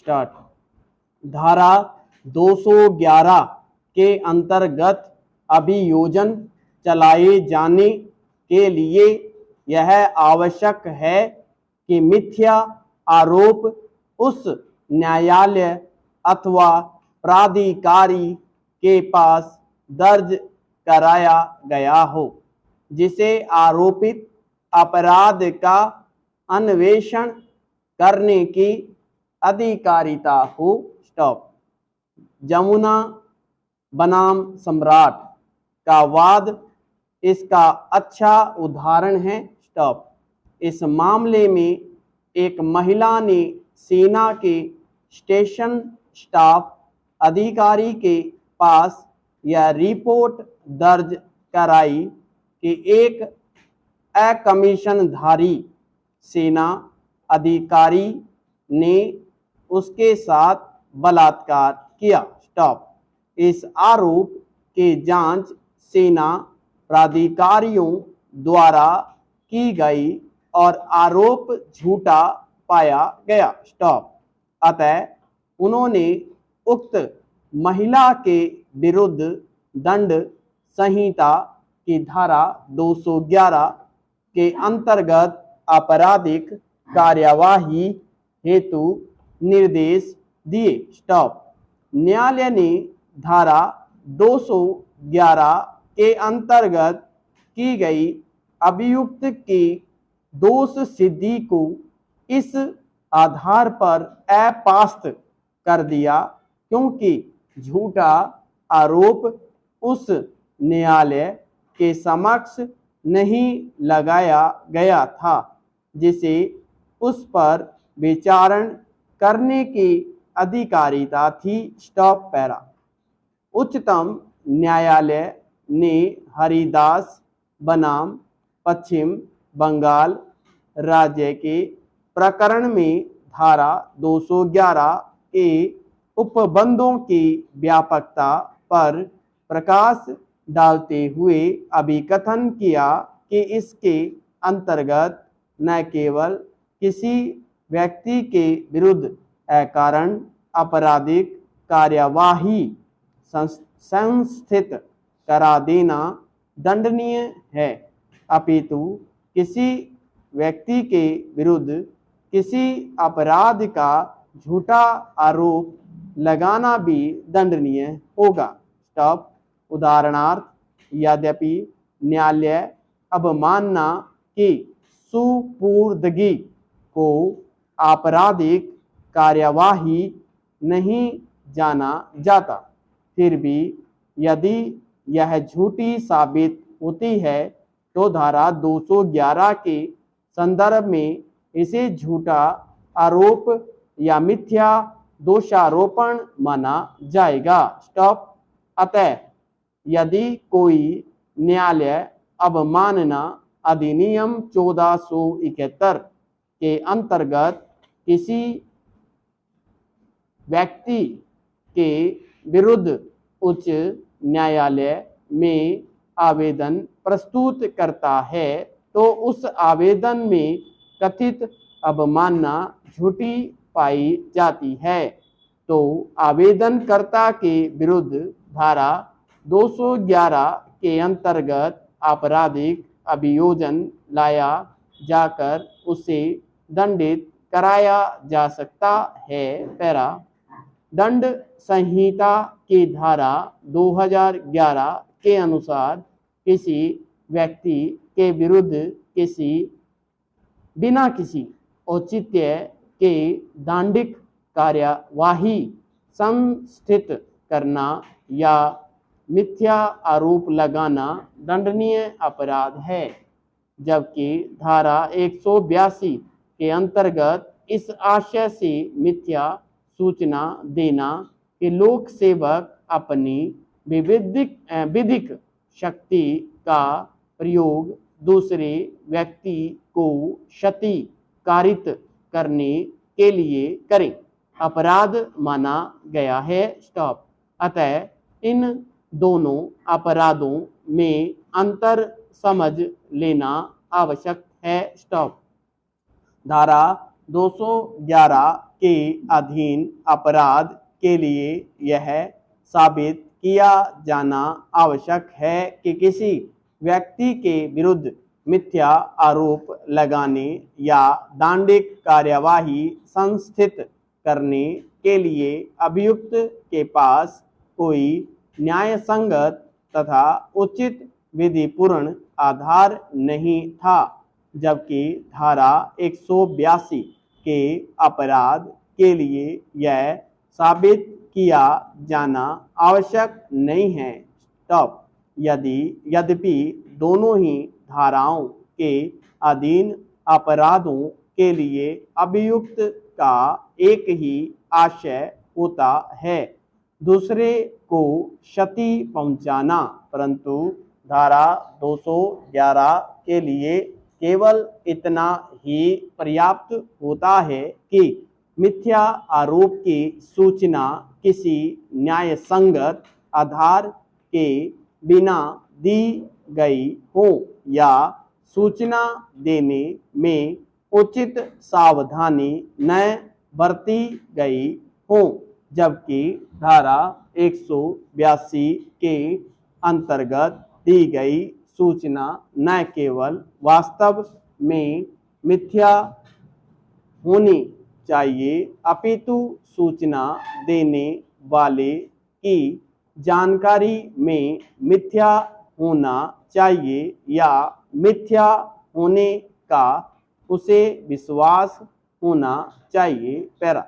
Start. धारा 211 के अंतर्गत अभियोजन चलाए जाने के लिए यह आवश्यक है कि मिथ्या आरोप उस न्यायालय अथवा प्राधिकारी के पास दर्ज कराया गया हो जिसे आरोपित अपराध का अन्वेषण करने की अधिकारिता हो। स्टॉप। जमुना बनाम सम्राट का वाद इसका अच्छा उदाहरण है। स्टॉप। इस मामले में एक महिला ने सेना के स्टेशन स्टाफ अधिकारी के पास यह रिपोर्ट दर्ज कराई कि एक अकमीशनधारी सेना अधिकारी ने उसके साथ बलात्कार किया। स्टॉप। इस आरोप की जांच सेना प्राधिकारियों द्वारा की गई और आरोप झूठा पाया गया। स्टॉप। अतः उन्होंने उक्त महिला के विरुद्ध दंड संहिता की धारा 211 के अंतर्गत आपराधिक कार्यवाही हेतु निर्देश दिए। स्टॉप। न्यायालय ने धारा 211 के अंतर्गत की गई अभियुक्त की दोष सिद्धि को इस आधार पर अपास्त कर दिया क्योंकि झूठा आरोप उस न्यायालय के समक्ष नहीं लगाया गया था जिसे उस पर विचारण करने की अधिकारिता थी। Stop para. उच्चतम न्यायालय ने हरिदास बनाम पश्चिम बंगाल राज्य के प्रकरण में धारा 211 के उपबंधों की व्यापकता पर प्रकाश डालते हुए अभिकथन किया कि इसके अंतर्गत न केवल किसी व्यक्ति के विरुद्ध अकारण आपराधिक कार्यवाही संस्थित करा देना दंडनीय है अपितु किसी व्यक्ति के विरुद्ध किसी अपराध का झूठा आरोप लगाना भी दंडनीय होगा। स्टॉप। उदाहरणार्थ, यद्यपि न्यायालय अवमानना की सुपुर्दगी को आपराधिक कार्यवाही नहीं जाना जाता, फिर भी यदि यह झूठी साबित होती है तो धारा 211 के संदर्भ में इसे झूठा आरोप या मिथ्या दोषारोपण माना जाएगा। स्टॉप। अतः यदि कोई न्यायालय अवमानना अधिनियम 1471 के अंतर्गत किसी व्यक्ति के विरुद्ध उच्च न्यायालय में आवेदन प्रस्तुत करता है तो उस आवेदन में कथित अवमानना झूठी पाई जाती है तो आवेदनकर्ता के विरुद्ध धारा 211 के अंतर्गत आपराधिक अभियोजन लाया जाकर उसे दंडित कराया जा सकता है। पैरा। दंड संहिता की धारा 2011 के अनुसार किसी व्यक्ति के विरुद्ध बिना किसी औचित्य के दंडिक कार्यवाही संस्थित करना या मिथ्या आरोप लगाना दंडनीय अपराध है, जबकि धारा 182 के अंतर्गत इस आशय से मिथ्या सूचना देना कि लोक सेवक अपनी विधिक शक्ति का प्रयोग दूसरे व्यक्ति को क्षति कारित करने के लिए करें अपराध माना गया है। स्टॉप। अतः इन दोनों अपराधों में अंतर समझ लेना आवश्यक है। स्टॉप। धारा 211 के अधीन अपराध के लिए यह साबित किया जाना आवश्यक है कि किसी व्यक्ति के विरुद्ध मिथ्या आरोप लगाने या दंडिक कार्यवाही संस्थित करने के लिए अभियुक्त के पास कोई न्यायसंगत तथा उचित विधिपूर्ण आधार नहीं था, जबकि धारा 182 के अपराध के लिए यह साबित किया जाना आवश्यक नहीं है। तब यद्यपि दोनों ही धाराओं के अधीन अपराधों के लिए अभियुक्त का एक ही आशय होता है, दूसरे को क्षति पहुंचाना, परंतु धारा 211 के लिए केवल इतना ही पर्याप्त होता है कि मिथ्या आरोप की सूचना किसी न्याय संगत आधार के बिना दी गई हो या सूचना देने में उचित सावधानी न बरती गई हो, जबकि धारा 182 के अंतर्गत दी गई सूचना न केवल वास्तव में मिथ्या होनी चाहिए अपितु सूचना देने वाले की जानकारी में मिथ्या होना चाहिए या मिथ्या होने का उसे विश्वास होना चाहिए। पैरा